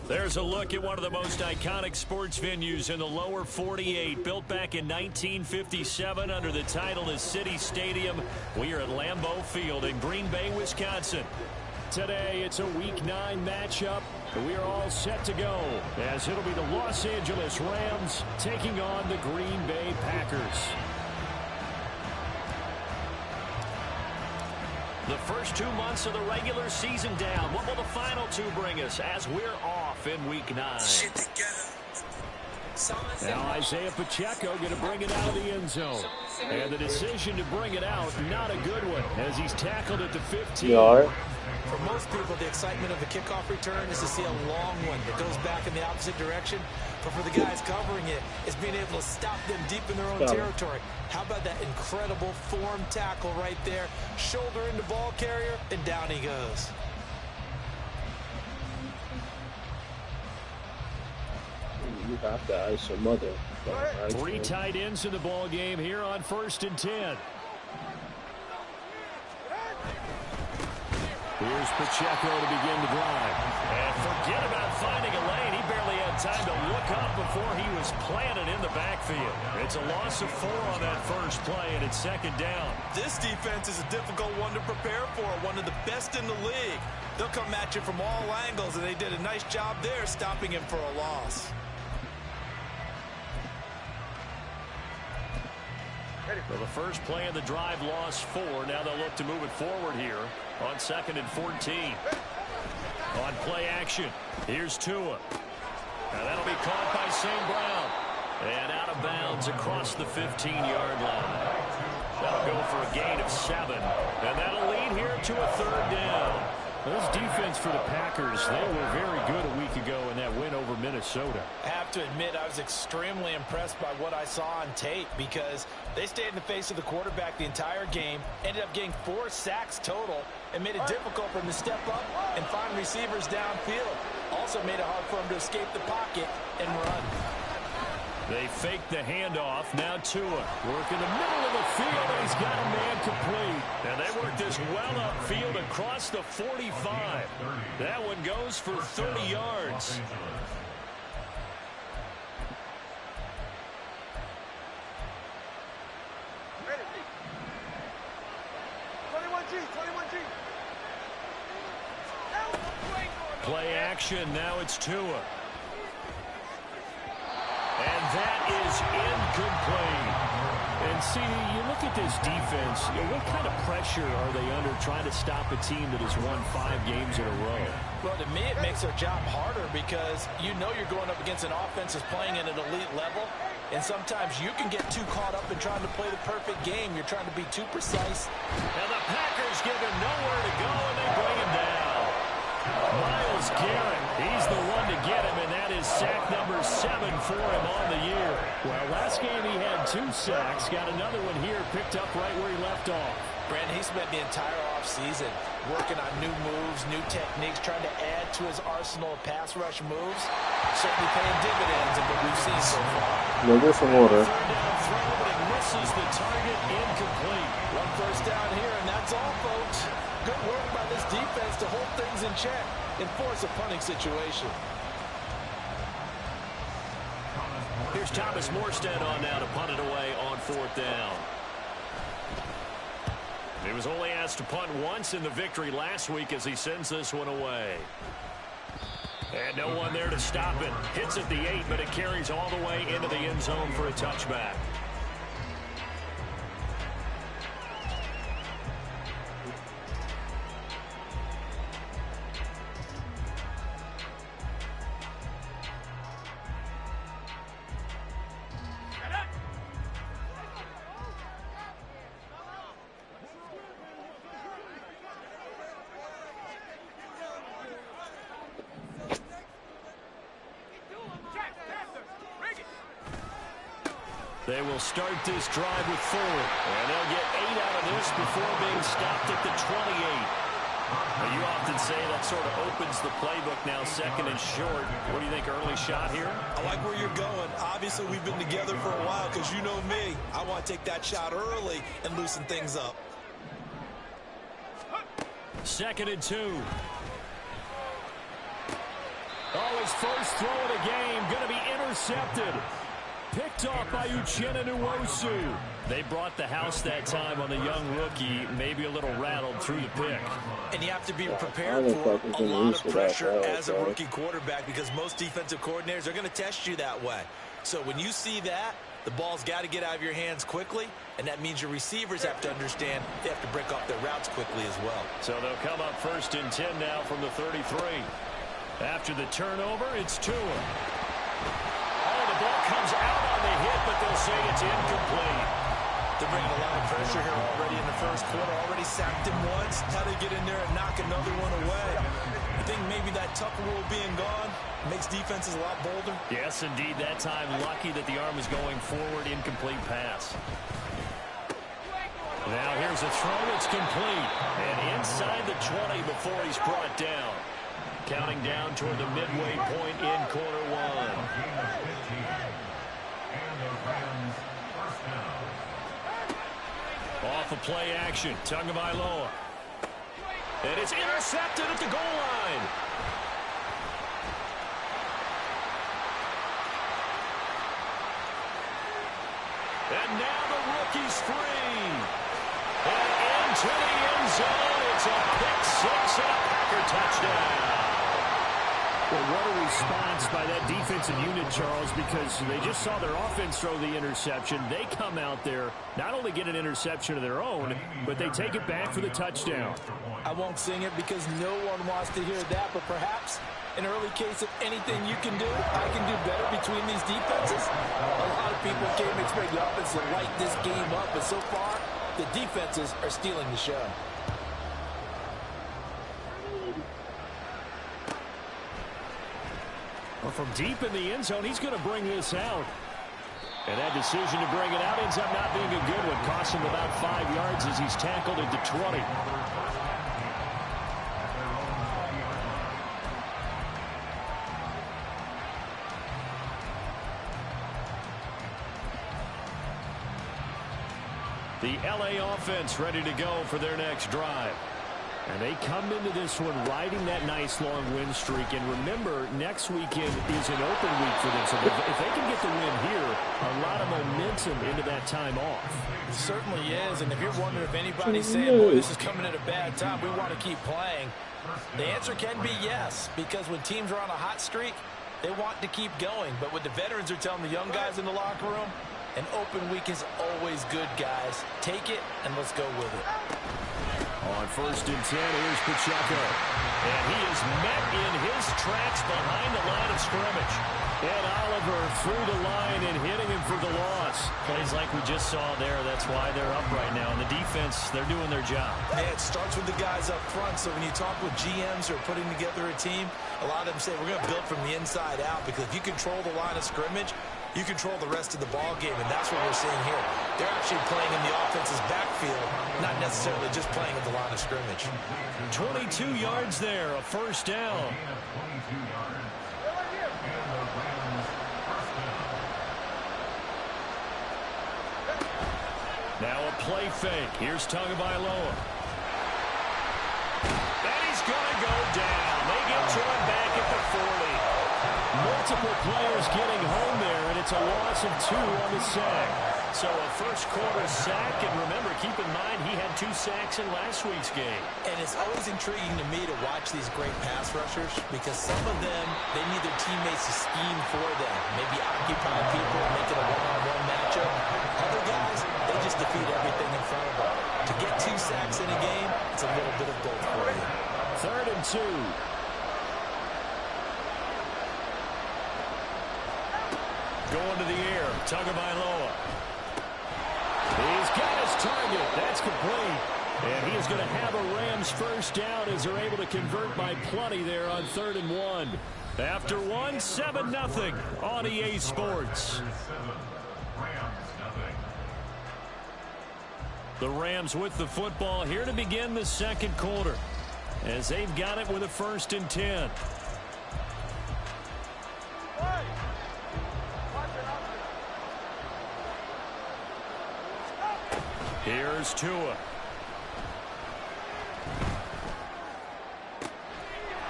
There's a look at one of the most iconic sports venues in the lower 48, built back in 1957 under the title of City Stadium. We are at Lambeau Field in Green Bay, Wisconsin. Today, it's a Week 9 matchup. We are all set to go, as it'll be the Los Angeles Rams taking on the Green Bay Packers. The first 2 months of the regular season down. What will the final 2 bring us as we're off in Week 9? Now Isaiah Pacheco going to bring it out of the end zone. And the decision to bring it out, not a good one, as he's tackled at the 15. For most people, the excitement of the kickoff return is to see a long one that goes back in the opposite direction. But for the guys covering it, it's being able to stop them deep in their own territory. How about that incredible form tackle right there? Shoulder into ball carrier, and down he goes. You have to ice your mother. 3 tight ends in the ball game here on 1st and 10. Here's Pacheco to begin the drive. And forget about finding a lane. He barely had time to look up before he was planted in the backfield. It's a loss of 4 on that first play, and it's 2nd down. This defense is a difficult one to prepare for, one of the best in the league. They'll come at you from all angles, and they did a nice job there stopping him for a loss. Well, the first play of the drive lost 4. Now they'll look to move it forward here on 2nd and 14. On play action, here's Tua. Now that'll be caught by St. Brown. And out of bounds across the 15-yard line. That'll go for a gain of 7. And that'll lead here to a 3rd down. This defense for the Packers, they were very good a week ago in that win over Minnesota. I have to admit, I was extremely impressed by what I saw on tape because they stayed in the face of the quarterback the entire game, ended up getting 4 sacks total, and made it difficult for him to step up and find receivers downfield. Also made it hard for him to escape the pocket and run. They fake the handoff. Now Tua work in the middle of the field, and he's got a man complete. And they work this well upfield across the 45. That one goes for 30 yards. Play action. Now it's Tua. And that is incomplete. And see, you look at this defense, what kind of pressure are they under trying to stop a team that has won 5 games in a row? Well, to me, it makes their job harder because you know you're going up against an offense that's playing at an elite level. And sometimes you can get too caught up in trying to play the perfect game. You're trying to be too precise. And the Packers give him nowhere to go, and they bring him down. Myles Garrett, he's the one to get him, and that is sack number 7 for him on the year. Well, last game he had 2 sacks, got another one here, picked up right where he left off. Brandon, he spent the entire offseason working on new moves, new techniques, trying to add to his arsenal of pass rush moves. Certainly paying dividends in what we've seen so far. No, there's some water. 3rd down throw, but it misses the target, incomplete. 1 first down here, and that's all, folks. Good work by this defense to hold things in check and force a punting situation. Here's Thomas Morstead on now to punt it away on 4th down. He was only asked to punt once in the victory last week as he sends this one away. And no one there to stop it. Hits at the 8, but it carries all the way into the end zone for a touchback. They will start this drive with 4, and they'll get 8 out of this before being stopped at the 28. Now, you often say that sort of opens the playbook now, 2nd and short. What do you think, early shot here? I like where you're going. Obviously, we've been together for a while because you know me. I want to take that shot early and loosen things up. 2nd and 2. Oh, his first throw of the game going to be intercepted. Picked off by Uchenna Nwosu. They brought the house that time on the young rookie, maybe a little rattled through the pick. And you have to be prepared for a lot of pressure as a rookie quarterback because most defensive coordinators are going to test you that way. So when you see that, the ball's got to get out of your hands quickly, and that means your receivers have to understand they have to break off their routes quickly as well. So they'll come up 1st and 10 now from the 33. After the turnover, it's Tua. Oh, the ball comes out on the hit, but they'll say it's incomplete. They're bringing a lot of pressure here already in the first quarter. Already sacked him once. How to get in there and knock another one away. I think maybe that Tucker rule being gone makes defenses a lot bolder. Yes, indeed. That time, lucky that the arm was going forward. Incomplete pass. Now here's a throw. It's complete. And inside the 20 before he's brought down. Counting down toward the midway point in quarter one. Off of play action. Tagovailoa. And it's intercepted at the goal line. And now the rookie's free. And into the end zone. It's a pick six and a Packer touchdown. Well, what a response by that defensive unit, Charles, because they just saw their offense throw the interception. They come out there, not only get an interception of their own, but they take it back for the touchdown. I won't sing it because no one wants to hear that, but perhaps an early case of anything you can do, I can do better between these defenses. A lot of people came expect the offense to light this game up, but so far, the defenses are stealing the show. Well, from deep in the end zone, he's going to bring this out. And that decision to bring it out ends up not being a good one. Costs him about 5 yards as he's tackled into 20. The LA offense ready to go for their next drive. And they come into this one riding that nice long win streak. And remember, next weekend is an open week for them. So if they can get the win here, a lot of momentum into that time off. It certainly is. And if you're wondering if anybody's saying, boy, this is coming at a bad time, we want to keep playing, the answer can be yes. Because when teams are on a hot streak, they want to keep going. But what the veterans are telling the young guys in the locker room, an open week is always good, guys. Take it, and let's go with it. On 1st and 10, here's Pacheco. And he is met in his tracks behind the line of scrimmage. And Oliver through the line and hitting him for the loss. Plays like we just saw there. That's why they're up right now. And the defense, they're doing their job. Yeah, it starts with the guys up front. So when you talk with GMs who are putting together a team, a lot of them say we're going to build from the inside out. Because if you control the line of scrimmage, you control the rest of the ball game, and that's what we're seeing here. They're actually playing in the offense's backfield, not necessarily just playing at the line of scrimmage. 22 yards there, a first down. Now a play fake. Here's Tagovailoa. And he's going to go down. They get to him back at the 40. Multiple players getting home there, and it's a loss of 2 on the sack. So a first quarter sack, and remember, keep in mind, he had 2 sacks in last week's game. And it's always intriguing to me to watch these great pass rushers because some of them, they need their teammates to scheme for them. Maybe occupy people, make it a one-on-one matchup. Other guys, they just defeat everything in front of them. To get 2 sacks in a game, it's a little bit of both for you. 3rd and 2. Going to the air, Tagovailoa. He's got his target. That's complete. And he is going to have a Rams first down as they're able to convert by plenty there on 3rd and 1. After 1, 7-0 on EA Sports. The Rams with the football here to begin the second quarter as they've got it with a 1st and 10. Here's Tua.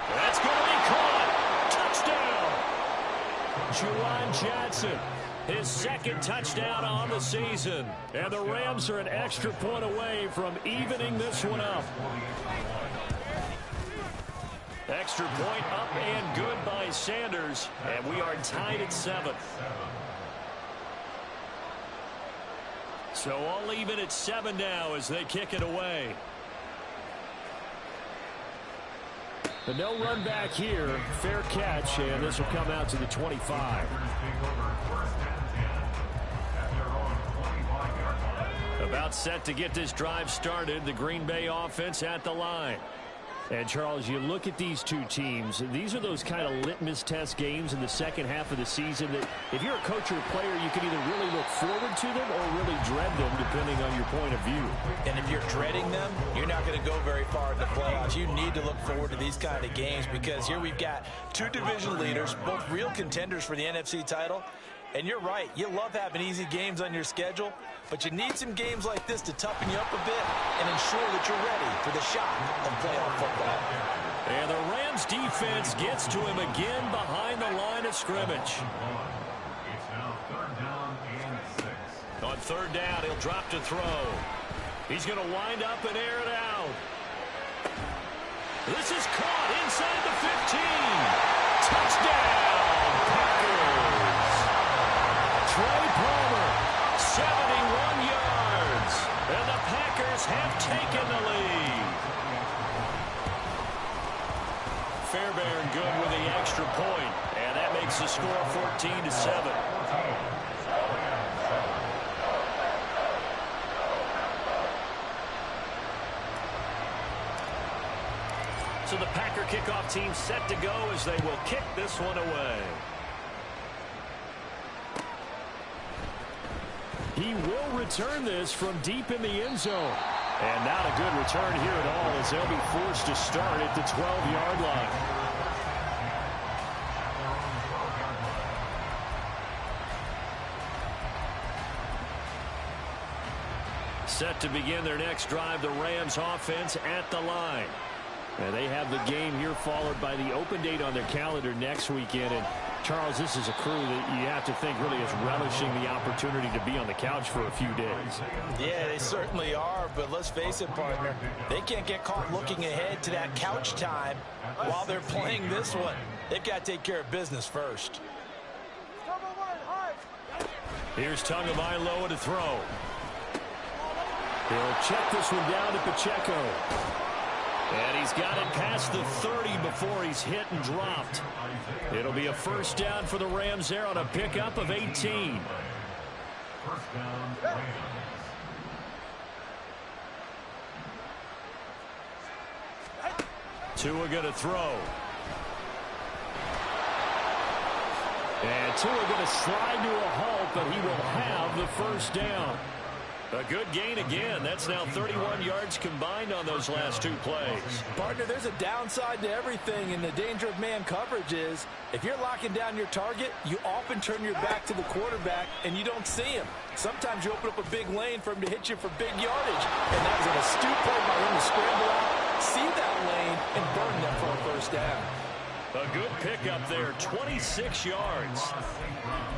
That's going to be caught. Johnson. His second touchdown on the season. And the Rams are an extra point away from evening this one up. Extra point up and good by Sanders. And we are tied at 7. So all even at 7 now as they kick it away. But no run back here. Fair catch, and this will come out to the 25. About set to get this drive started. The Green Bay offense at the line. And, Charles, you look at these two teams, these are those kind of litmus test games in the second half of the season that if you're a coach or a player, you can either really look forward to them or really dread them, depending on your point of view. And if you're dreading them, you're not going to go very far in the playoffs. You need to look forward to these kind of games because here we've got two division leaders, both real contenders for the NFC title. And you're right, you love having easy games on your schedule, but you need some games like this to toughen you up a bit and ensure that you're ready for the shock of playoff football. And the Rams defense gets to him again behind the line of scrimmage. On third down, he'll drop to throw. He's going to wind up and air it out. This is caught inside the 15. Touchdown, Packers. Trey Palmer, 71 yards, and the Packers have taken the lead. Fairbairn good with the extra point, and that makes the score 14-7. So the Packer kickoff team set to go as they will kick this one away. He will return this from deep in the end zone. And not a good return here at all as they'll be forced to start at the 12-yard line. Set to begin their next drive, the Rams offense at the line. And they have the game here followed by the open date on their calendar next weekend. And Charles, this is a crew that you have to think really is relishing the opportunity to be on the couch for a few days. Yeah, they certainly are, but let's face it, partner. They can't get caught looking ahead to that couch time while they're playing this one. They've got to take care of business first. Here's Tagovailoa to throw. He'll check this one down to Pacheco. And he's got it past the 30 before he's hit and dropped. It'll be a first down for the Rams there on a pickup of 18. First down, Rams. Tua going to throw. And Tua going to slide to a halt, but he will have the first down. A good gain again. That's now 31 yards combined on those last two plays. Partner, there's a downside to everything, and the danger of man coverage is if you're locking down your target, you often turn your back to the quarterback, and you don't see him. Sometimes you open up a big lane for him to hit you for big yardage, and that was an astute play by him to scramble out, see that lane, and burn them for a first down. A good pickup there, 26 yards.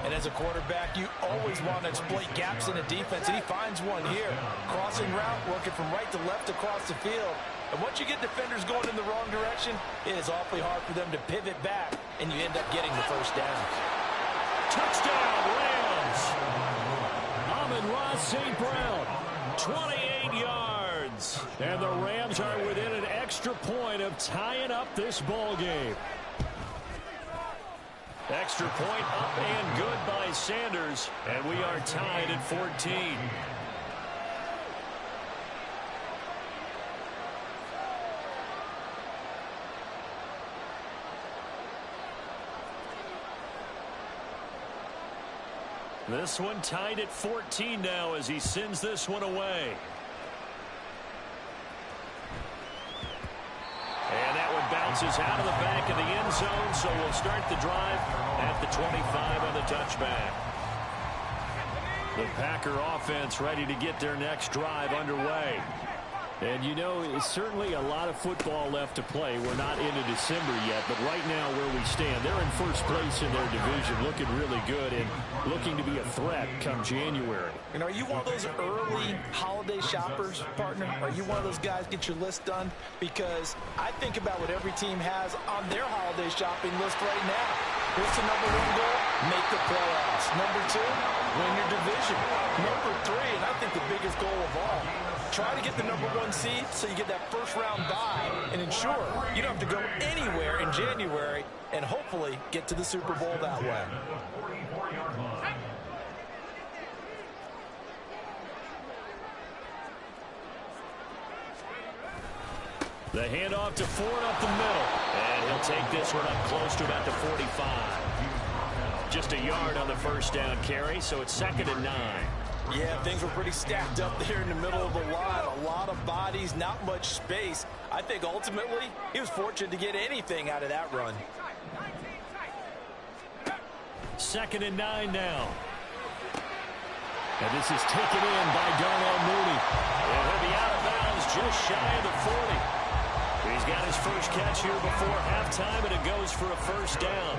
And as a quarterback, you always want to exploit gaps in the defense, and he finds one here. Crossing route, working from right to left across the field. And once you get defenders going in the wrong direction, it is awfully hard for them to pivot back, and you end up getting the first down. Touchdown, Rams! Amon-Ra St. Brown, 28 yards. And the Rams are within an extra point of tying up this ball game. Extra point up and good by Sanders, and we are tied at 14. This one tied at 14 now as he sends this one away. And that one bounces out of the back of the end zone, so we'll start the drive at the 25 on the touchback. The Packer offense ready to get their next drive underway. And, you know, it's certainly a lot of football left to play. We're not into December yet, but right now where we stand, they're in first place in their division, looking really good and looking to be a threat come January. And are you one of those early holiday shoppers, partner? Are you one of those guys get your list done? Because I think about what every team has on their holiday shopping list right now. What's the number one goal? Make the playoffs. Number two, win your division. Number three, and I think the biggest goal of all, try to get the number one seed so you get that first round bye and ensure you don't have to go anywhere in January and hopefully get to the Super Bowl that way. The handoff to Ford up the middle. And he'll take this one up close to about the 45. Just a yard on the first down carry, so it's 2nd and 9. Yeah, things were pretty stacked up there in the middle of the line. A lot of bodies, not much space. I think ultimately he was fortunate to get anything out of that run. 2nd and 9 now. And this is taken in by Darnell Mooney. And he'll be out of bounds just shy of the 40. He's got his first catch here before halftime, and it goes for a first down.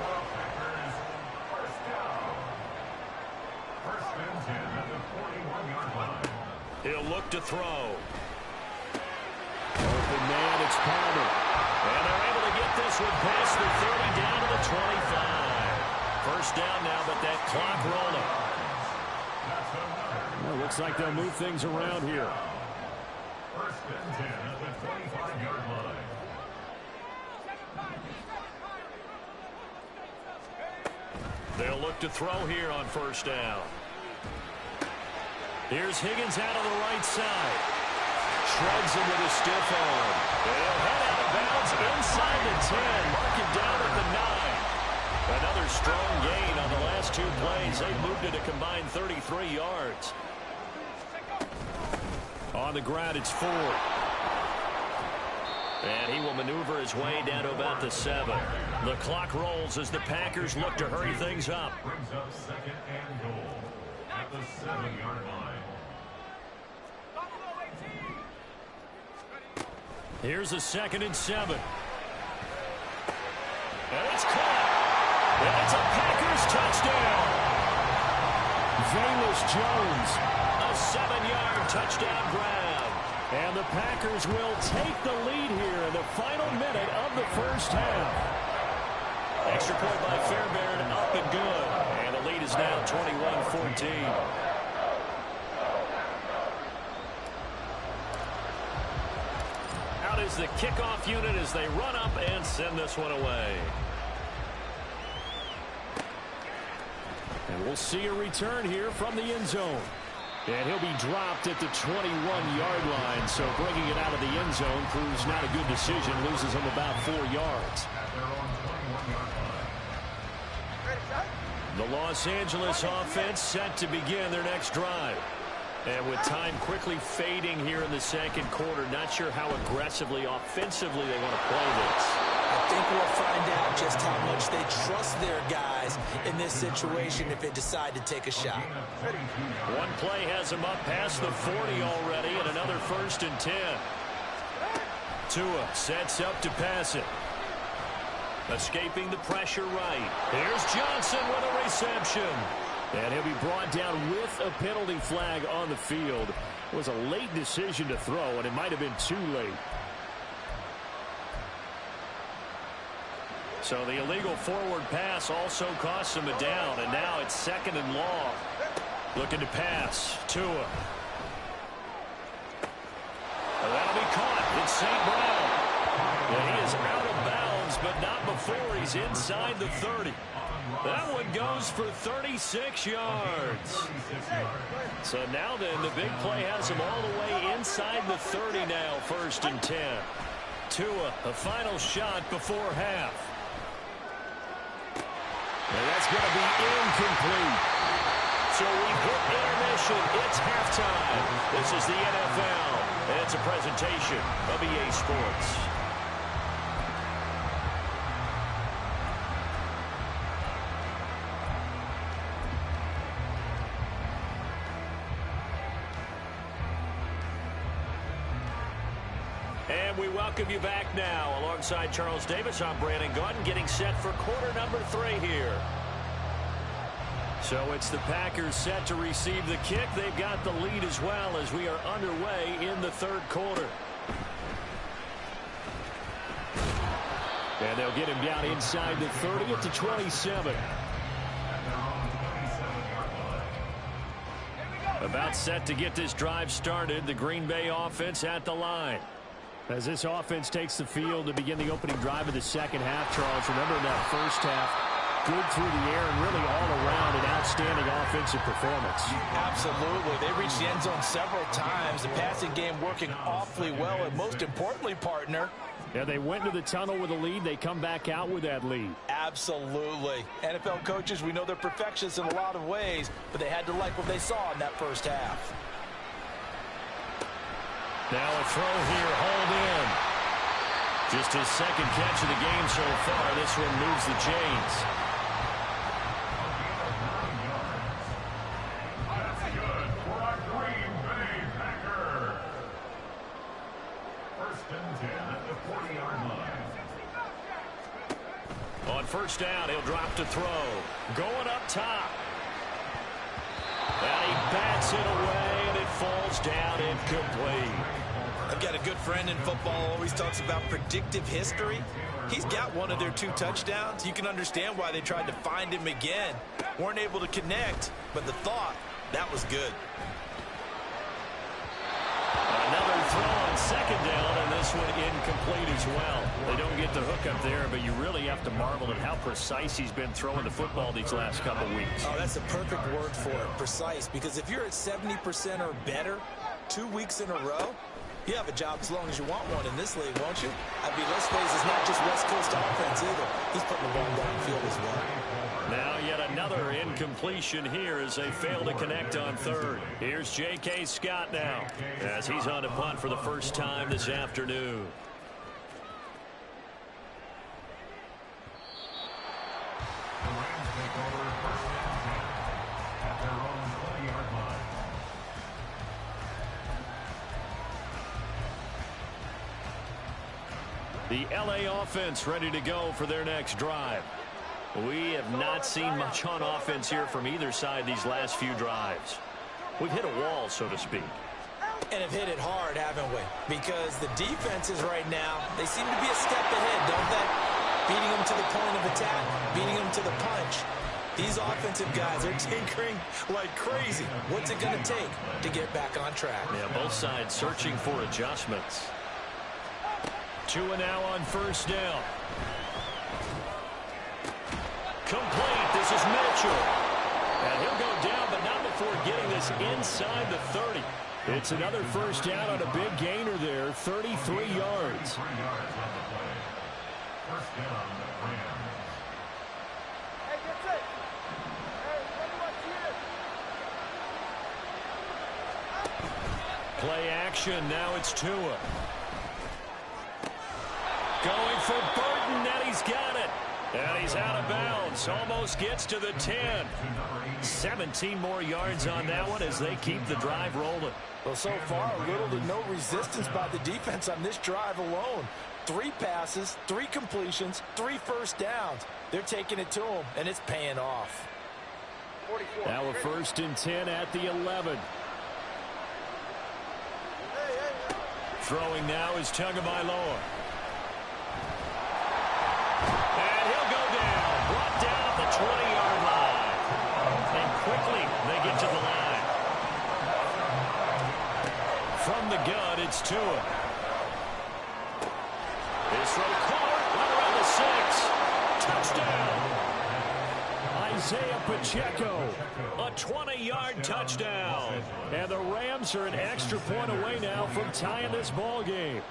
He'll look to throw. Open man, it's Palmer. And they're able to get this one past the 30 down to the 25. First down now, but that clock rolling. Well, looks like they'll move things around here. First and 10 at the 25-yard line. They'll look to throw here on first down. Here's Higgins out on the right side. Shreds him with a stiff arm. They'll head out of bounds inside the 10. Mark it down at the 9. Another strong gain on the last two plays. They moved it a combined 33 yards. On the ground, it's Ford. And he will maneuver his way down to about the 7. The clock rolls as the Packers look to hurry things up. Brings up 2nd and goal at the 7-yard line. Here's a 2nd and 7. And it's caught. And it's a Packers touchdown. Velus Jones. A 7-yard touchdown grab. And the Packers will take the lead here in the final minute of the first half. Extra point by Fairbairn, up and good. And the lead is now 21-14. Out is the kickoff unit as they run up and send this one away. And we'll see a return here from the end zone. And he'll be dropped at the 21-yard line, so bringing it out of the end zone proves not a good decision, loses him about 4 yards. The Los Angeles offense set to begin their next drive. And with time quickly fading here in the second quarter, not sure how aggressively, offensively they want to play this. I think we'll find out just how much they trust their guys in this situation if they decide to take a shot. One play has them up past the 40 already, and another 1st and 10. Tua sets up to pass it. Escaping the pressure right. Here's Johnson with a reception. And he'll be brought down with a penalty flag on the field. It was a late decision to throw, and it might have been too late. So the illegal forward pass also costs him a down, and now it's 2nd and long. Looking to pass. Tua. And that'll be caught. It's St. Brown. And he is out of bounds, but not before he's inside the 30. That one goes for 36 yards. So now then, the big play has him all the way inside the 30 now, 1st and 10. Tua, a final shot before half. And that's going to be incomplete. So we hit intermission. It's halftime. This is the NFL. And it's a presentation of EA Sports. And we welcome you back now. Alongside Charles Davis, I'm Brandon Gaudin, getting set for quarter number 3 here. So it's the Packers set to receive the kick. They've got the lead as well as we are underway in the third quarter. And they'll get him down inside the 30 at the 27. About set to get this drive started. The Green Bay offense at the line. As this offense takes the field to begin the opening drive of the second half, Charles, remember in that first half, good through the air and really all around an outstanding offensive performance. Absolutely. They reached the end zone several times. The passing game working awfully well. And most importantly, partner, yeah, they went into the tunnel with a lead. They come back out with that lead. absolutely. NFL coaches, we know they're perfectionists in a lot of ways, but they had to like what they saw in that first half. Now a throw here, hauled in. Just his second catch of the game so far. This one moves the chains. That's good for a Green Bay Packer. First and 10 at the 40-yard line. On first down, he'll drop to throw. Going up top. And he bats it away, and it falls down incomplete. I've got a good friend in football, always talks about predictive history. He's got one of their 2 touchdowns. You can understand why they tried to find him again. Weren't able to connect, but the thought, that was good. Another throw on second down, and this one incomplete as well. They don't get the hook up there, but you really have to marvel at how precise he's been throwing the football these last couple weeks. Oh, that's a perfect word for it, precise, because if you're at 70% or better 2 weeks in a row, you have a job as long as you want one in this league, won't you? I mean, let's face it, it's not just West Coast offense either. He's putting the ball downfield as well. Now yet another incompletion here as they fail to connect on third. Here's J.K. Scott now as he's on to punt for the first time this afternoon. The Rams take over first and 10 at their own 20-yard line. The L.A. offense ready to go for their next drive. We have not seen much on offense here from either side these last few drives. We've hit a wall, so to speak. And have hit it hard, haven't we? Because the defenses right now, they seem to be a step ahead, don't they? Beating them to the point of attack, beating them to the punch. These offensive guys are tinkering like crazy. What's it going to take to get back on track? Yeah, both sides searching for adjustments. 2 and now on first down. Complete. This is Mitchell. And he'll go down, but not before getting this inside the 30. It's another first down on a big gainer there, 33 yards. 3 yards on the play. First down, Rams. Hey, that's it. Hey, what do I Play action. Now it's Tua. Going for Burton, and he's got it. And he's out of bounds. Almost gets to the 10. 17 more yards on that one as they keep the drive rolling. Well, so far, little to no resistance by the defense on this drive alone. 3 passes, 3 completions, 3 first downs. They're taking it to them, and it's paying off. 44. Now a first and 10 at the 11. Throwing now is Tagovailoa. And he'll go down. Brought down at the 20-yard line. And quickly they get to the line. From the gun, it's Tua. This throw caught right around the 6. Touchdown. Isaiah Pacheco. A 20-yard touchdown. And the Rams are an extra point away now from tying this ball game.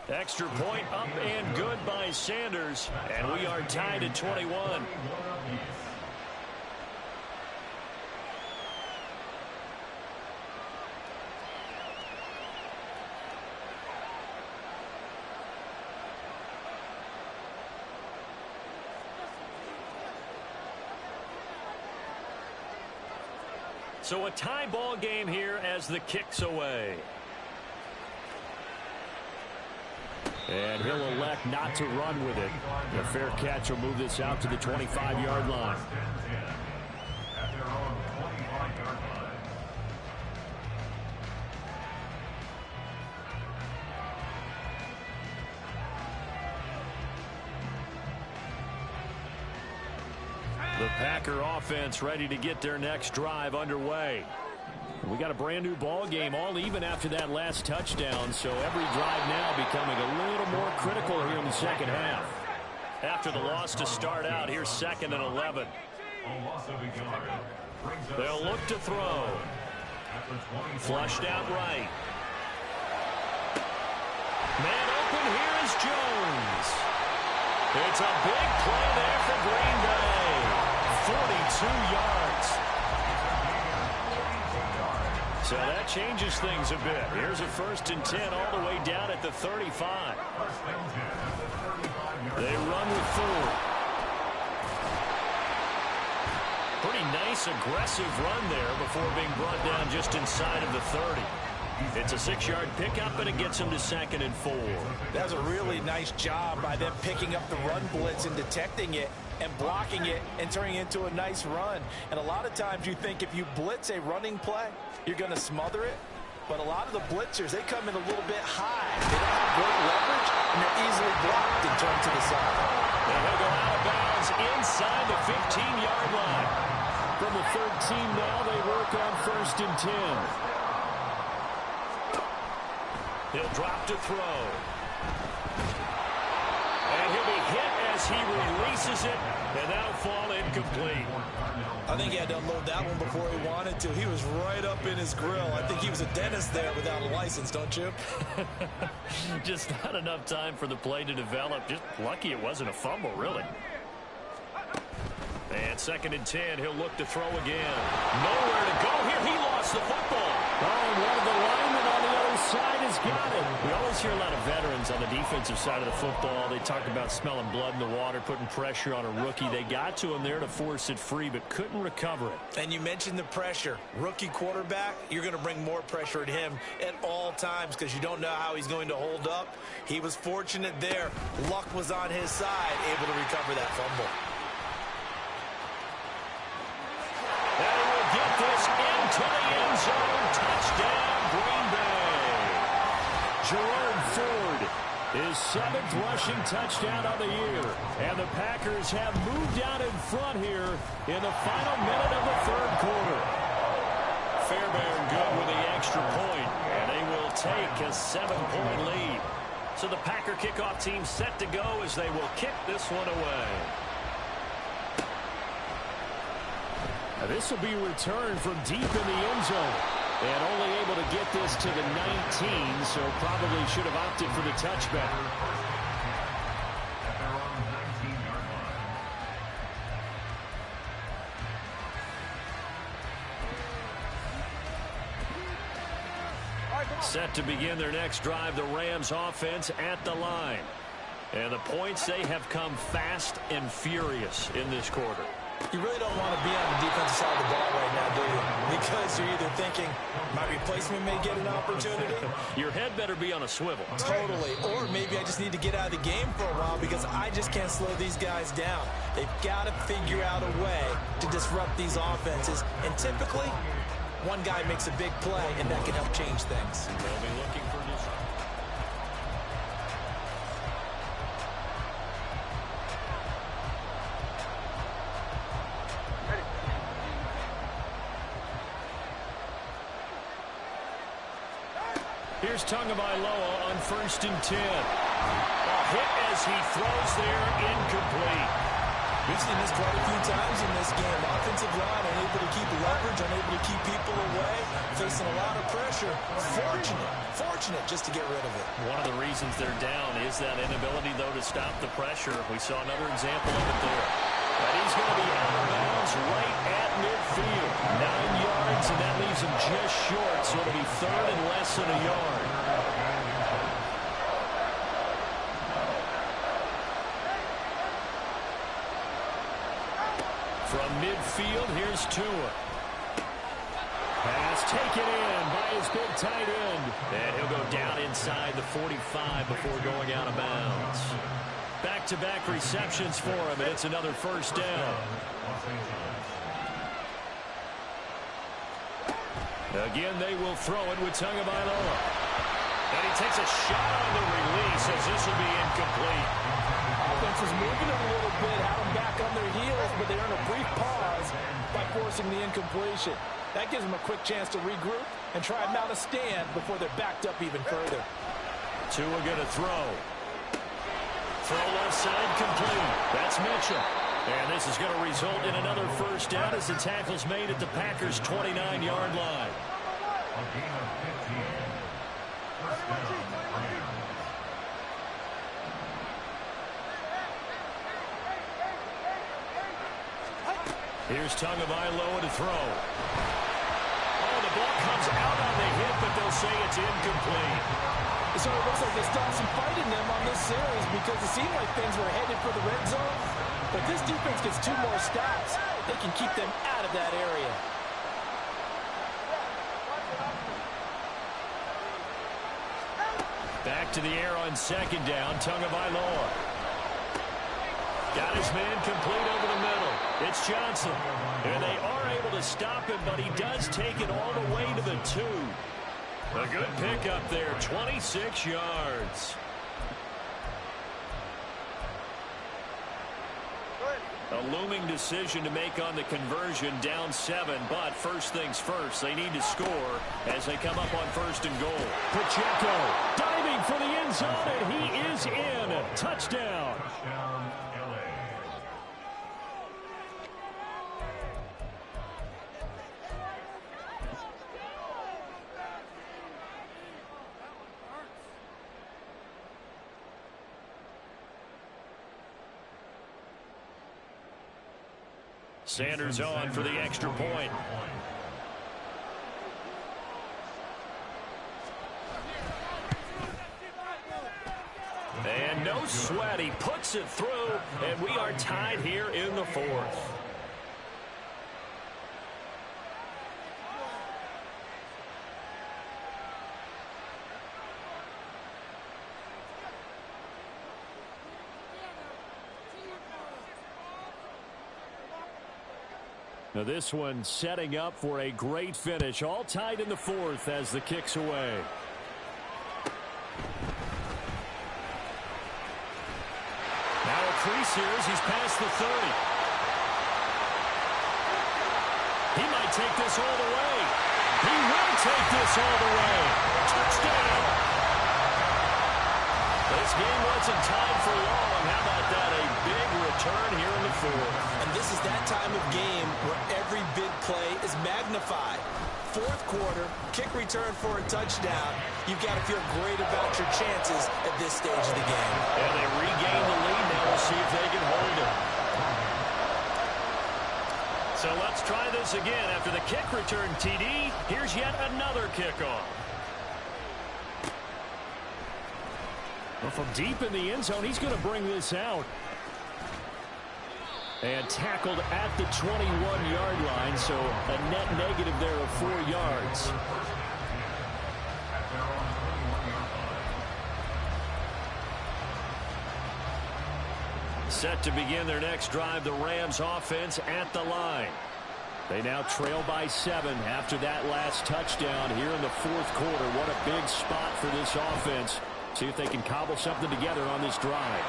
Extra point up and good by Sanders. And we are tied at 21. So a tie ball game here as the kick's away. And he'll elect not to run with it. A fair catch will move this out to the 25-yard line. At their own 25-yard line. The Packer offense ready to get their next drive underway. We got a brand new ball game, all even after that last touchdown, so every drive now becoming a little more critical here in the second half. After the loss to start out, here's 2nd and 11. They'll look to throw. Flushed out right. Man open, here is Jones. It's a big play there for Green Bay. 42 yards. So that changes things a bit. Here's a 1st and 10 all the way down at the 35. They run with 4. Pretty nice, aggressive run there before being brought down just inside of the 30. It's a 6-yard pickup, and it gets them to 2nd and 4. That was a really nice job by them picking up the run blitz and detecting it and blocking it and turning it into a nice run. And a lot of times you think if you blitz a running play, you're going to smother it. But a lot of the blitzers, they come in a little bit high. They don't have great leverage, and they're easily blocked and turned to the side. And he'll go out of bounds inside the 15-yard line. From the 13 now, they work on 1st and 10. He'll drop to throw. And he'll be hit as he releases it, and that'll fall incomplete. I think he had to unload that one before he wanted to. He was right up in his grill. I think he was a dentist there without a license, don't you? Just not enough time for the play to develop. Just lucky it wasn't a fumble, really. And 2nd and 10, he'll look to throw again. Nowhere to go here. He lost the football. Oh, and one of the linemen on the other side has got it. We always hear a lot of veterans on the defensive side of the football. They talk about smelling blood in the water, putting pressure on a rookie. They got to him there to force it free, but couldn't recover it. And you mentioned the pressure. Rookie quarterback, you're going to bring more pressure at him at all times because you don't know how he's going to hold up. He was fortunate there. Luck was on his side, able to recover that fumble. And he will get this into the end zone. Touchdown, Green Bay. Gerard Ford, his 7th rushing touchdown of the year. And the Packers have moved out in front here in the final minute of the 3rd quarter. Fairbairn good with the extra point, and they will take a 7-point lead. So the Packer kickoff team set to go as they will kick this one away. Now this will be returned from deep in the end zone. And only able to get this to the 19, so probably should have opted for the touchback. Set to begin their next drive, the Rams offense at the line. And the points, they have come fast and furious in this quarter. You really don't want to be on the defensive side of the ball right now, do you? Because you're either thinking, my replacement may get an opportunity. Your head better be on a swivel. Totally. Or maybe I just need to get out of the game for a while because I just can't slow these guys down. They've got to figure out a way to disrupt these offenses. And typically, one guy makes a big play, and that can help change things. They'll be looking for this. Here's Tagovailoa on 1st and 10. A hit as he throws there, incomplete. We've seen this quite a few times in this game. Offensive line unable to keep leverage, unable to keep people away, facing a lot of pressure. Fortunate just to get rid of it. One of the reasons they're down is that inability, though, to stop the pressure. We saw another example of it there. And he's going to be out of bounds right at midfield. 9 yards, and that leaves him just short, so it'll be 3rd and less than a yard. From midfield, here's Tua. Pass taken in by his big tight end. And he'll go down inside the 45 before going out of bounds. Back-to-back receptions for him, and it's another first down. Again, they will throw it with Tagovailoa. And he takes a shot on the release as this will be incomplete. Offense is moving it a little bit, have them back on their heels, but they earn a brief pause by forcing the incompletion. That gives them a quick chance to regroup and try and mount a stand before they're backed up even further. Tua going to throw. Throw left side complete. That's Mitchell. And this is going to result in another first down as the tackle's made at the Packers' 29-yard line. Here's Tagovailoa to throw. Oh, the ball comes out on the hit, but they'll say it's incomplete. So it looks like they still have some fight in them on this series because it seemed like things were headed for the red zone. But this defense gets 2 more stops. They can keep them out of that area. Back to the air on second down, Tagovailoa. Got his man complete over the middle. It's Johnson. And they are able to stop him, but he does take it all the way to the 2. A good pickup there, 26 yards. A looming decision to make on the conversion, down 7, but first things first, they need to score as they come up on first and goal. Pacheco diving for the end zone, and he is in. Touchdown. Sanders on for the extra point. And no sweat. He puts it through, and we are tied here in the 4th. Now this one setting up for a great finish. All tied in the 4th as the kick's away. Now a pre-series, he's past the 30. He might take this all the way. He will take this all the way. Touchdown. This game wasn't tied for long. How about that? A big return here in the 4th. And this is that time of game where every big play is magnified. 4th quarter, kick return for a touchdown. You've got to feel great about your chances at this stage of the game. And they regain the lead. Now we'll see if they can hold it. So let's try this again. After the kick return TD, here's yet another kickoff. Well, from deep in the end zone, he's going to bring this out. And tackled at the 21-yard line, so a net negative there of 4 yards. Set to begin their next drive, the Rams offense at the line. They now trail by 7 after that last touchdown here in the 4th quarter. What a big spot for this offense. See if they can cobble something together on this drive.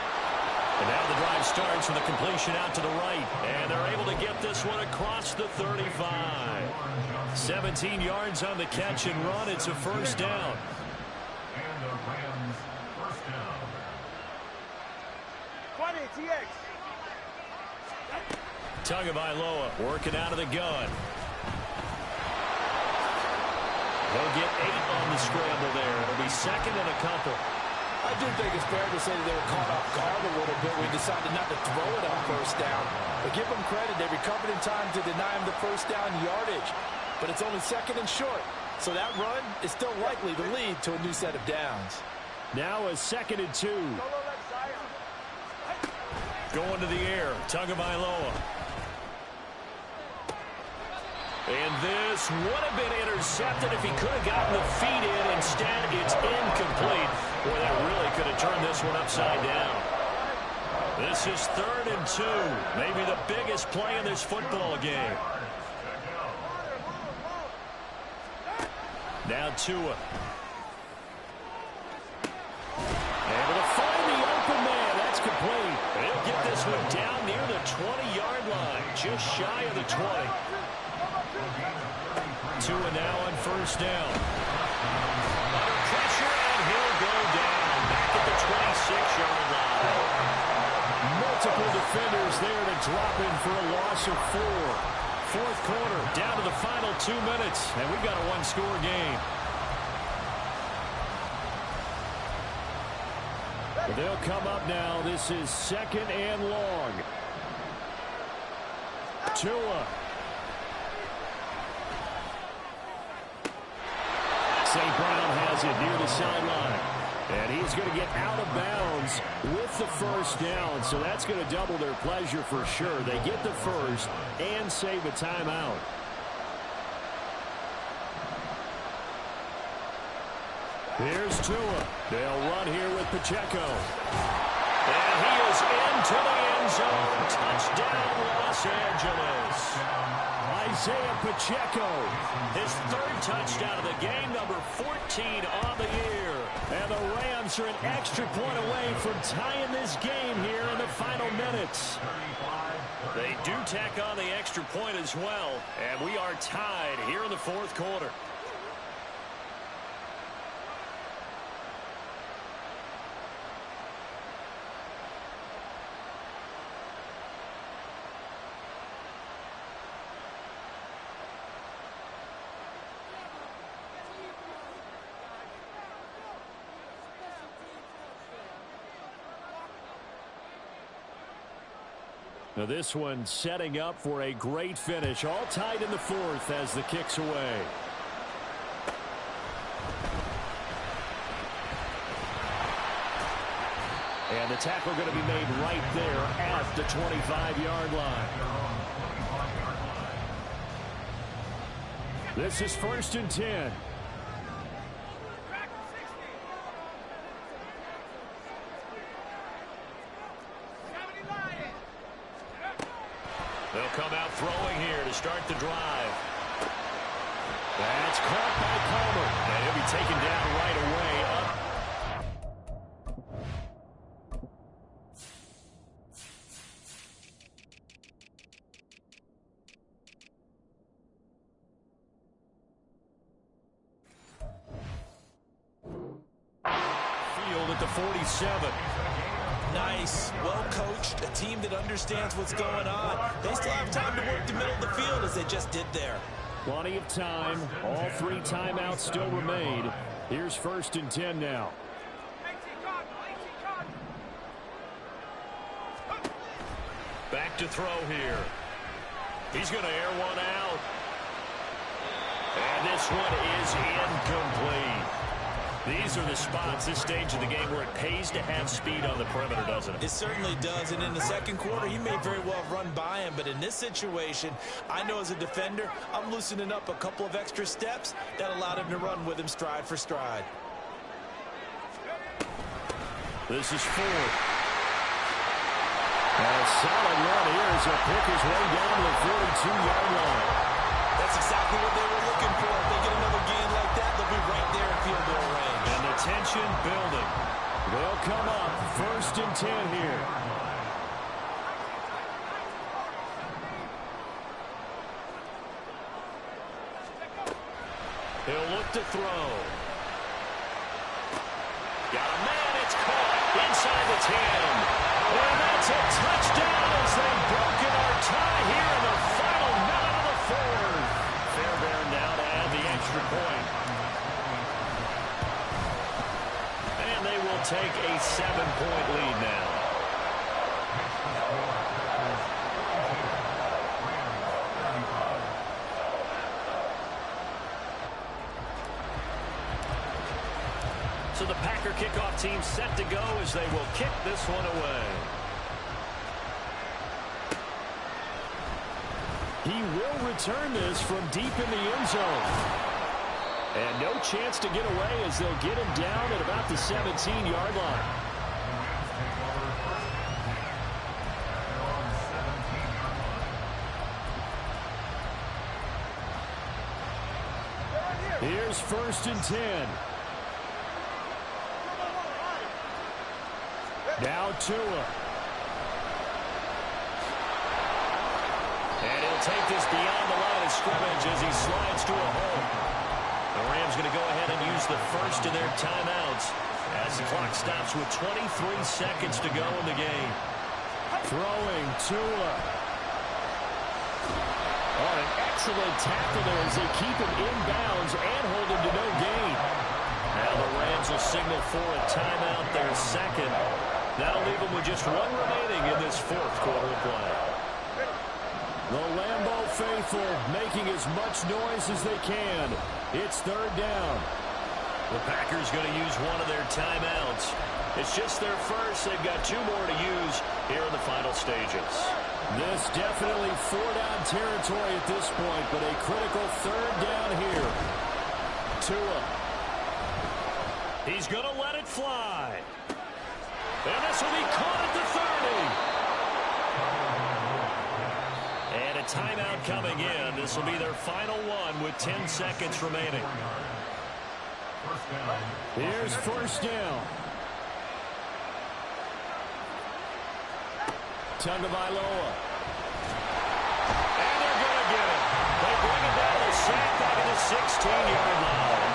And now the drive starts with a completion out to the right. And they're able to get this one across the 35. 17 yards on the catch and run. It's a first down. And the Rams first down. 20, TX. Tagovailoa working out of the gun. They'll get 8 on the scramble there. It'll be second and a couple. I do think it's fair to say that they were caught off guard a little bit. We decided not to throw it on first down. But give them credit. They recovered in time to deny him the first down yardage. But it's only second and short. So that run is still likely to lead to a new set of downs. Now a 2nd and 2. Going to the air. Tagovailoa. And this would have been intercepted if he could have gotten the feet in. Instead, it's incomplete. Boy, that really could have turned this one upside down. This is 3rd and 2. Maybe the biggest play in this football game. Now Tua. Able to find the open man. That's complete. They'll get this one down near the 20-yard line. Just shy of the 20. Tua now on 1st down. Under pressure, and he'll go down. Back at the 26-yard line. Multiple defenders there to drop in for a loss of 4. 4th quarter, down to the final 2 minutes, and we've got a one-score game. But they'll come up now. This is 2nd and long. Tua. St. Brown has it near the sideline. And he's going to get out of bounds with the 1st down. So that's going to double their pleasure for sure. They get the 1st and save a timeout. Here's Tua. They'll run here with Pacheco. And he is into the end zone. Touchdown, Los Angeles. Isaiah Pacheco. His 3rd touchdown of the game, number 14 on the year. And the Rams are an extra point away from tying this game here in the final minutes. They do tack on the extra point as well. And we are tied here in the 4th quarter. Now this one setting up for a great finish. All tied in the 4th as the kick's away. And the tackle going to be made right there at the 25-yard line. This is 1st and 10. They'll come out throwing here to start the drive. That's caught by Palmer. And he'll be taken down right away. Field at the 47. Nice, well coached, a team that understands what's going on. They still have time to work the middle of the field as they just did there. Plenty of time. All 3 timeouts still remain. Here's 1st and 10 now. Back to throw here. He's going to air one out. And this one is incomplete. These are the spots, this stage of the game, where it pays to have speed on the perimeter, doesn't it? It certainly does, and in the 2nd quarter, he may very well have run by him, but in this situation, I know as a defender, I'm loosening up a couple of extra steps that allowed him to run with him stride for stride. This is 4th. A solid run here as he'll pick his way down to the 42-yard line. That's exactly what they were looking for. If they get another gain like that, they'll be right there in field goal range. And the tension building. They'll come up 1st and 10 here. He'll look to throw. Got a man, it's caught inside the 10. And that's a touchdown as they've broken our tie here in the final minute of the 4th. Fairbairn now to add the extra point. And they will take a 7-point lead now. So the Packer kickoff team set to go as they will kick this one away. He will return this from deep in the end zone. And no chance to get away as they'll get him down at about the 17-yard line. Here's 1st and 10. Now Tua. And he'll take this beyond the line of scrimmage as he slides to a hole. The Rams going to go ahead and use the first of their timeouts as the clock stops with 23 seconds to go in the game. Throwing Tua. Oh, an excellent tackle there as they keep him inbounds and hold him to no gain. Now the Rams will signal for a timeout, their second. That'll leave them with just one remaining in this 4th quarter of play. The Lambeau faithful making as much noise as they can. It's 3rd down. The Packers going to use one of their timeouts. It's just their first. They've got 2 more to use here in the final stages. This definitely 4-down territory at this point, but a critical 3rd down here. Tua. He's going to let it fly. And this will be caught at the 30. And a timeout coming in. This will be their final one with 10 seconds remaining. Here's 1st down. Tagovailoa. And they're going to get it. They bring it down to the sack back at the 16-yard line.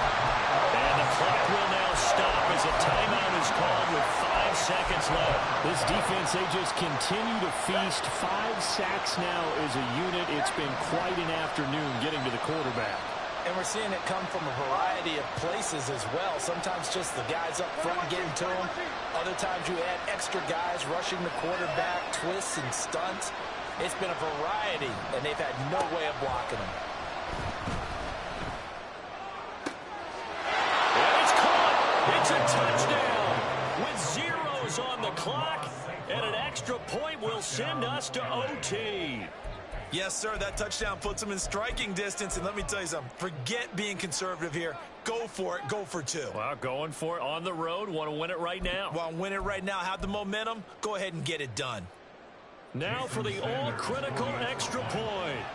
And the clock will now stop as a timeout is called with 5 seconds left. This defense, they just continue to feast. 5 sacks now as a unit. It's been quite an afternoon getting to the quarterback. And we're seeing it come from a variety of places as well. Sometimes just the guys up front getting to him. Other times you add extra guys rushing the quarterback, twists and stunts. It's been a variety, and they've had no way of blocking them. And it's caught. It's a touchdown with zeros on the clock. And an extra point will send us to OT. Yes, sir, that touchdown puts them in striking distance. And let me tell you something, forget being conservative here. Go for it. Go for 2. Well, going for it on the road. Want to win it right now. Want to win it right now, have the momentum, go ahead and get it done. Now for the all-critical extra point.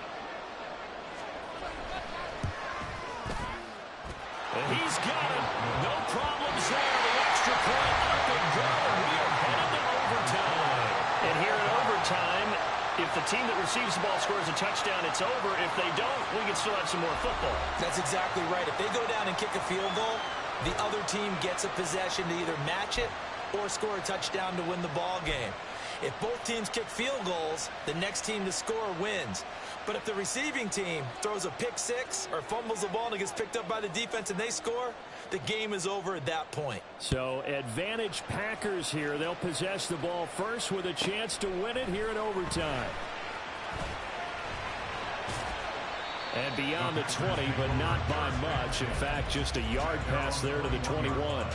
And he's got it. No problems there. The extra point up and go. We are headed to overtime. And here in overtime, if the team that receives the ball scores a touchdown, it's over. If they don't, we can still have some more football. That's exactly right. If they go down and kick a field goal, the other team gets a possession to either match it or score a touchdown to win the ball game. If both teams kick field goals, the next team to score wins. But if the receiving team throws a pick 6 or fumbles the ball and it gets picked up by the defense and they score, the game is over at that point. So advantage Packers here. They'll possess the ball first with a chance to win it here in overtime. And beyond the 20, but not by much. In fact, just a yard pass there to the 21.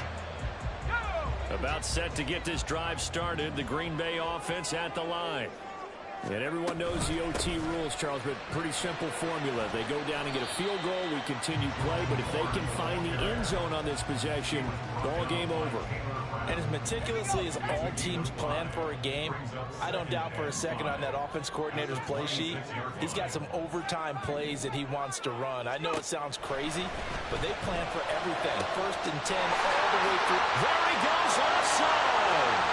About set to get this drive started. The Green Bay offense at the line. And everyone knows the OT rules, Charles, but pretty simple formula. They go down and get a field goal, we continue play, but if they can find the end zone on this possession, ball game over. And as meticulously as all teams plan for a game, I don't doubt for a second on that offense coordinator's play sheet, he's got some overtime plays that he wants to run. I know it sounds crazy, but they plan for everything. 1st and 10 all the way through. There he goes, left side.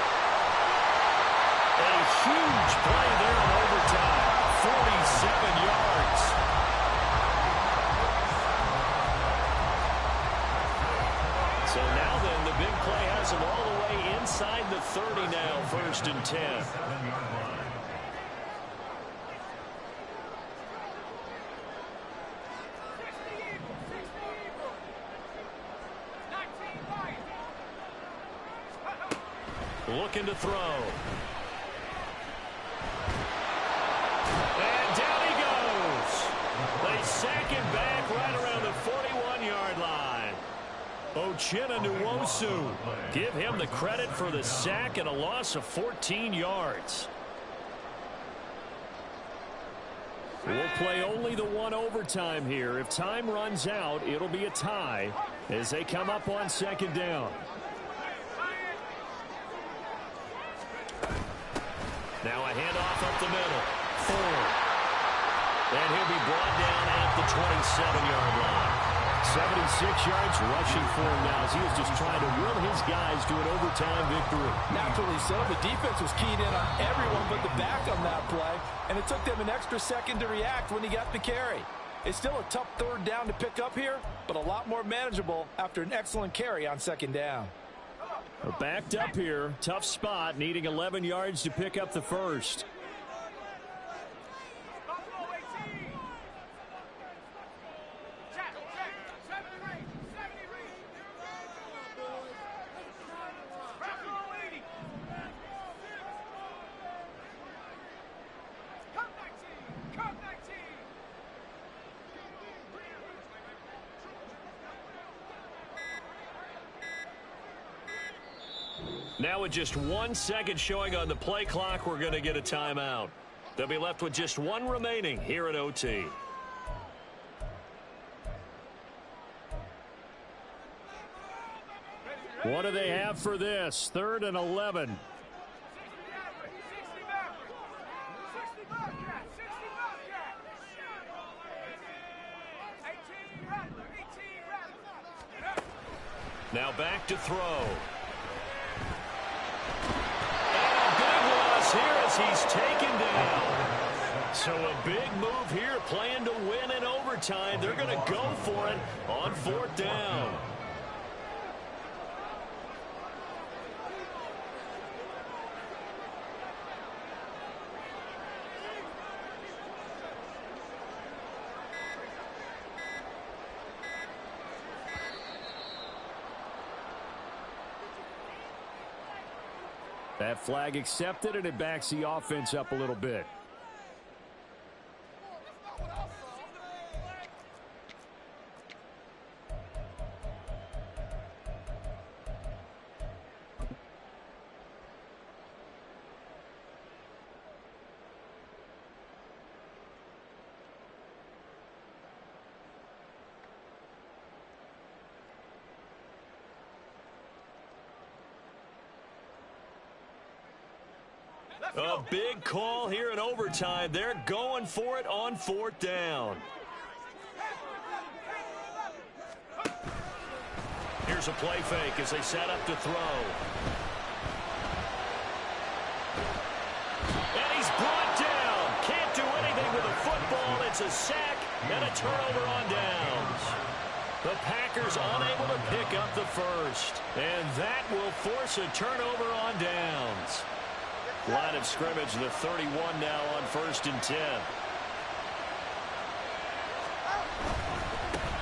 A huge play there in overtime. 47 yards. So now then, the big play has him all the way inside the 30 now, 1st and 10. Looking to throw. And down he goes. They sack him back right around the 41-yard line. Uchenna Nwosu. Give him the credit for the sack and a loss of 14 yards. We'll play only the one overtime here. If time runs out, it'll be a tie as they come up on second down. Now a handoff up the middle. Ford. And he'll be brought down at the 27-yard line. 76 yards rushing for him now as he was just trying to will his guys to an overtime victory. Naturally so. The defense was keyed in on everyone but the back on that play, and it took them an extra second to react when he got the carry. It's still a tough third down to pick up here, but a lot more manageable after an excellent carry on second down. We're backed up here. Tough spot, needing 11 yards to pick up the first. Now with just 1 second showing on the play clock, we're going to get a timeout. They'll be left with just one remaining here at OT. What do they have for this? 3rd and 11. Now back to throw. Here as he's taken down. So a big move here, playing to win in overtime. They're going to go for it on 4th down. That flag accepted, and it backs the offense up a little bit. A big call here in overtime. They're going for it on 4th down. Here's a play fake as they set up to throw. And he's brought down. Can't do anything with a football. It's a sack and a turnover on downs. The Packers unable to pick up the first. And that will force a turnover on downs. Line of scrimmage, the 31 now on 1st and 10.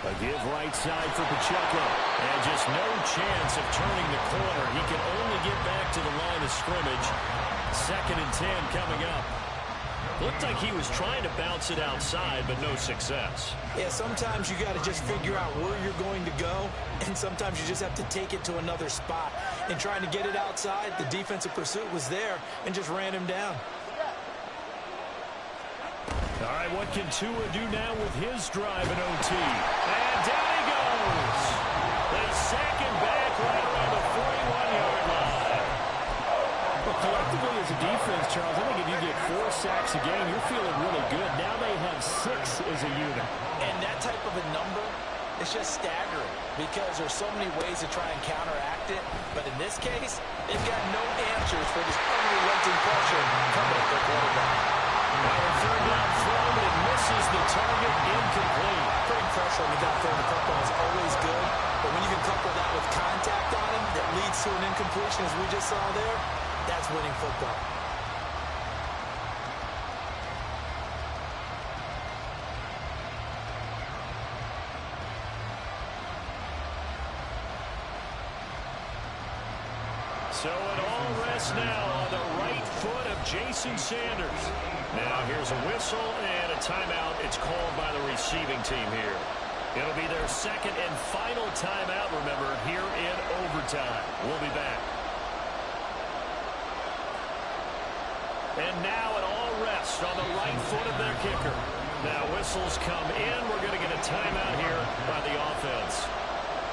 A give right side for Pacheco. And just no chance of turning the corner. He can only get back to the line of scrimmage. 2nd and 10 coming up. Looked like he was trying to bounce it outside, but no success. Yeah, sometimes you got to just figure out where you're going to go, and sometimes you just have to take it to another spot. And trying to get it outside, the defensive pursuit was there and just ran him down. All right, what can Tua do now with his drive in OT? And down he goes. They sack him back right around the 41-yard line. Well, collectively as a defense, Charles, I think if you get 4 sacks a game, you're feeling really good. Now they have 6 as a unit. And that type of a number, it's just staggering because there's so many ways to try and counteract it. But in this case, they've got no answers for this unrelenting pressure coming at their quarterback. Now a 3rd down throw, but it misses the target, incomplete. Putting pressure on the guy throwing the football is always good, but when you can couple that with contact on him that leads to an incompletion, as we just saw there, that's winning football. So it all rests now on the right foot of Jason Sanders. Now here's a whistle and a timeout. It's called by the receiving team here. It'll be their 2nd and final timeout, remember, here in overtime. We'll be back. And now it all rests on the right foot of their kicker. Now whistles come in. We're going to get a timeout here by the offense.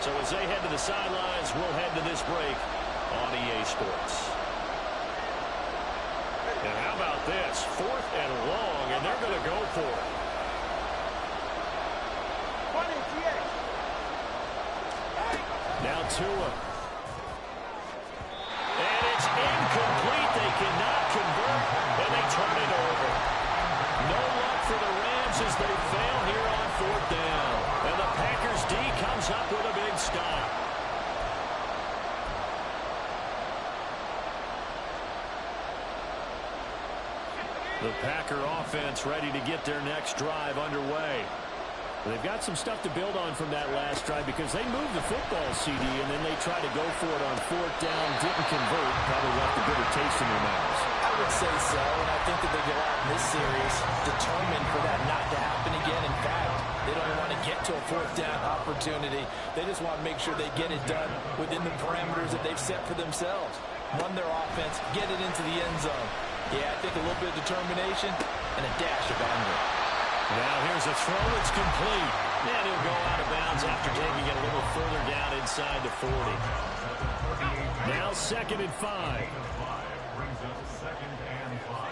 So as they head to the sidelines, we'll head to this break on EA Sports. And how about this? 4th and long, and they're going to go for it. Now Tua. And it's incomplete. They cannot convert, and they turn it over. No luck for the Rams as they fail here on 4th down. And the Packers D comes up with a big stop. The Packer offense ready to get their next drive underway. They've got some stuff to build on from that last drive because they moved the football, CD, and then they tried to go for it on 4th down, didn't convert, probably left a bitter taste in their mouths. I would say so, and I think that they go out in this series determined for that not to happen again. In fact, they don't want to get to a 4th down opportunity. They just want to make sure they get it done within the parameters that they've set for themselves. Run their offense, get it into the end zone. Yeah, I think a little bit of determination and a dash of anger. Now here's a throw that's complete. And he'll go out of bounds after taking it a little further down inside the 40. Now 2nd and 5. Brings up 2nd and 5.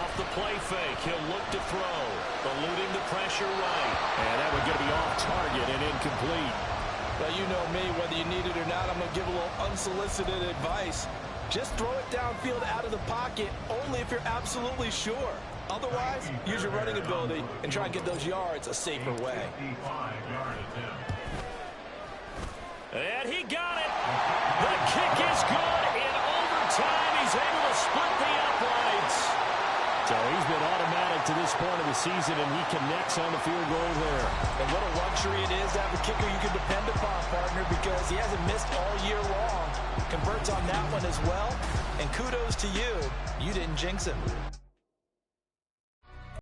Off the play fake, he'll look to throw. Eluding the pressure right. And that would get to be off target and incomplete. Well, you know me, whether you need it or not, I'm going to give a little unsolicited advice. Just throw it downfield out of the pocket, only if you're absolutely sure. Otherwise, use your running ability and try and get those yards a safer way. And he got it. The kick is good. In overtime, he's able to split the uprights. So he's been automatic to this point of the season, and he connects on the field goal there. And what a luxury it is to have a kicker you can depend upon, partner, because he hasn't missed all year long. Converts on that one as well. And kudos to you. You didn't jinx him.